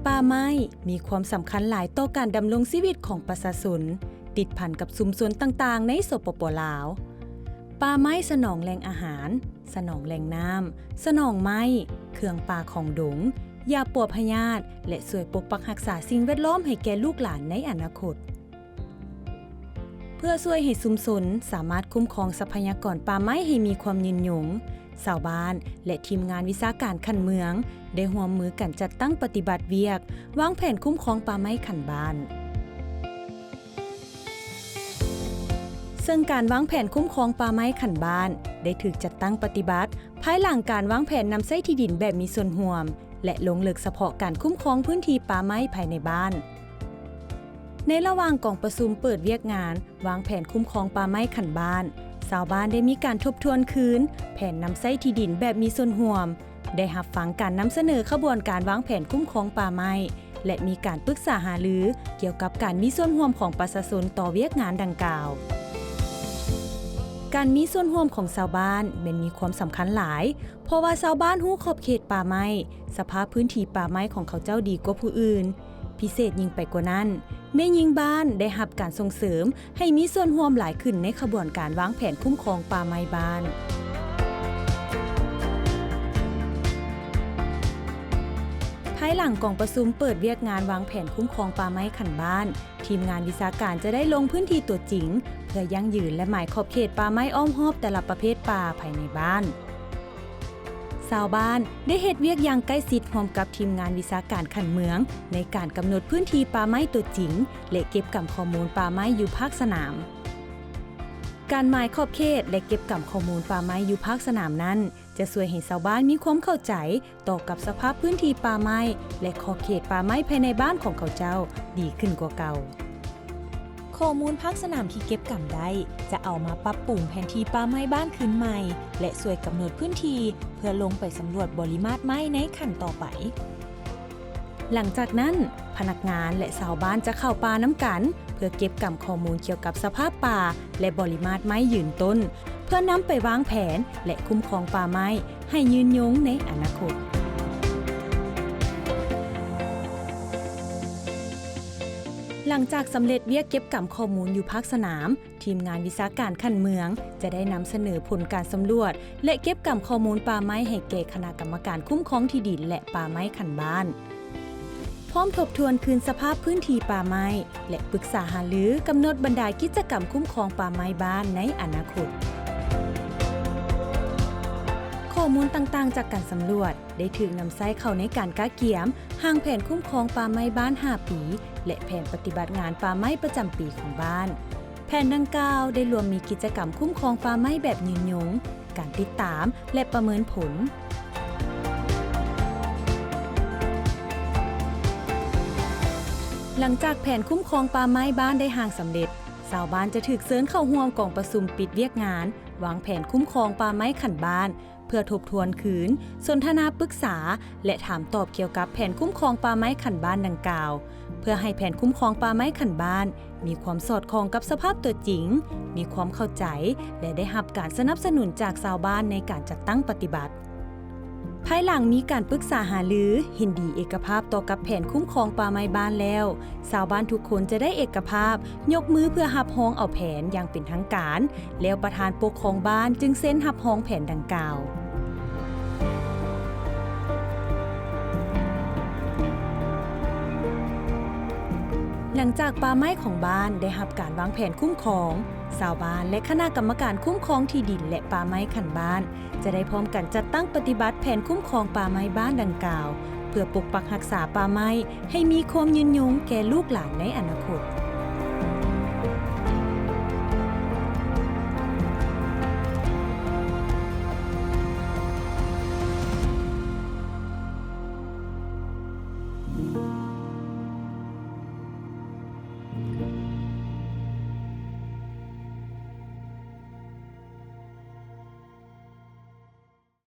ป่าไม้มีความสำคัญหลายต่อการดำรงชีวิตของประชาชนติดพันกับชุมชนต่างๆในสปป.ลาวป่าไม้สนองแหล่งอาหารสนองแหล่งน้ำสนองไม้เครื่องป่าของดงยาปัวพยาธิและช่วยปกปักรักษาสิ่งแวดล้อมให้แก่ลูกหลานในอนาคตเพื่อช่วยให้ชุมชนสามารถคุ้มครองทรัพยากรป่าไม้ให้มีความยืนยงชาวบ้านและทีมงานวิชาการขันเมืองได้ร่วมมือกันจัดตั้งปฏิบัติเวียกวางแผนคุ้มครองป่าไม้ขันบ้านซึ่งการวางแผนคุ้มครองป่าไม้ขันบ้านได้ถูกจัดตั้งปฏิบัติภายหลังการวางแผนนำใช้ที่ดินแบบมีส่วนร่วมและลงลึกเฉพาะการคุ้มครองพื้นที่ป่าไม้ภายในบ้านในระหว่างกองประชุมเปิดเวียกงานวางแผนคุ้มครองป่าไม้ขันบ้านชาวบ้านได้มีการทบทวนคืนแผนนำใช้ที่ดินแบบมีส่วนร่วมได้รับฟังการนำเสนอขบวนการวางแผนคุ้มครองป่าไม้และมีการปรึกษาหารือเกี่ยวกับการมีส่วนร่วมของประชาชนต่อเวียกงานดังกล่าวการมีส่วนร่วมของชาวบ้านเป็นมีความสำคัญหลายเพราะว่าชาวบ้านรู้ขอบเขตป่าไม้สภาพพื้นที่ป่าไม้ของเขาเจ้าดีกว่าผู้อื่นพิเศษยิ่งไปกว่านั้นแม่ยิงบ้านได้รับการส่งเสริมให้มีส่วนร่วมหลายขึ้นในขบวนการวางแผนคุ้มครองป่าไม้บ้านภายหลังกองประชุมเปิดเวียกงานวางแผนคุ้มครองป่าไม้ขันบ้านทีมงานวิชาการจะได้ลงพื้นที่ตัวจริงเพื่อยั่งยืนและหมายขอบเขตป่าไม้อ้อมรอบแต่ละประเภทป่าภายในบ้านชาวบ้านได้เฮ็ดเวียกอย่างใกล้ชิดร่วมกับทีมงานวิชาการขันเมืองในการกำหนดพื้นที่ป่าไม้ตัวจริงและเก็บกำข้อมูลป่าไม้อยู่ภาคสนามการหมายขอบเขตและเก็บกำข้อมูลป่าไม้อยู่ภาคสนามนั้นจะช่วยให้ชาวบ้านมีความเข้าใจต่อกับสภาพพื้นที่ป่าไม้และขอบเขตป่าไม้ภายในบ้านของเขาเจ้าดีขึ้นกว่าเก่าข้อมูลภาคสนามที่เก็บกำได้จะเอามาปรับปรุงแผนที่ป่าไม้บ้านขึ้นใหม่และช่วยกำหนดพื้นที่เพื่อลงไปสำรวจปริมาตรไม้ในขั้นต่อไปหลังจากนั้นพนักงานและชาวบ้านจะเข้าป่าน้ำกันเพื่อเก็บกำข้อมูลเกี่ยวกับสภาพป่าและปริมาตรไม้ยืนต้นเพื่อนำไปวางแผนและคุ้มครองป่าไม้ให้ยืนยงในอนาคตหลังจากสำเร็จเวียกเก็บกำข้อมูลอยู่ภาคสนามทีมงานวิชาการขันเมืองจะได้นำเสนอผลการสำรวจและเก็บกำข้อมูลป่าไม้ให้แก่คณะกรรมการคุ้มครองที่ดินและป่าไม้ขันบ้านพร้อมทบทวนคืนสภาพพื้นที่ป่าไม้และปรึกษาหารือกำหนดบรรดากิจกรรมคุ้มครองป่าไม้บ้านในอนาคตข้อมูลต่างๆจากการสำรวจได้ถูกนำใช้เข้าในการกะเกียมห่างแผนคุ้มครองป่าไม้บ้าน5ปีและแผนปฏิบัติงานป่าไม้ประจำปีของบ้านแผนดังกล่าวได้รวมมีกิจกรรมคุ้มครองป่าไม้แบบยืนยงการติดตามและประเมินผลหลังจากแผนคุ้มครองป่าไม้บ้านได้ห่างสำเร็จชาวบ้านจะถูกเชิญเข้าร่วมกองประชุมปิดเวียกงานวางแผนคุ้มครองป่าไม้ขันบ้านเพื่อทบทวนคืนสนทนาปรึกษาและถามตอบเกี่ยวกับแผนคุ้มครองป่าไม้ขันบ้านดังกล่าวเพื่อให้แผนคุ้มครองป่าไม้ขันบ้านมีความสอดคล้องกับสภาพตัวจริงมีความเข้าใจและได้รับการสนับสนุนจากชาวบ้านในการจัดตั้งปฏิบัติภายหลังมีการปรึกษาหารือเห็นดีเอกภาพต่อกับแผนคุ้มครองป่าไม้บ้านแล้วชาวบ้านทุกคนจะได้เอกภาพยกมือเพื่อรับรองเอาแผนอย่างเป็นทางการแล้วประธานปกครองบ้านจึงเซ็นรับรองแผนดังกล่าวหลังจากป่าไม้ของบ้านได้รับการวางแผนคุ้มครองชาวบ้านและคณะกรรมการคุ้มครองที่ดินและป่าไม้ขันบ้านจะได้พร้อมกันจัดตั้งปฏิบัติแผนคุ้มครองป่าไม้บ้านดังกล่าวเพื่อปกปักรักษาป่าไม้ให้มีความยืนยงแก่ลูกหลานในอนาคต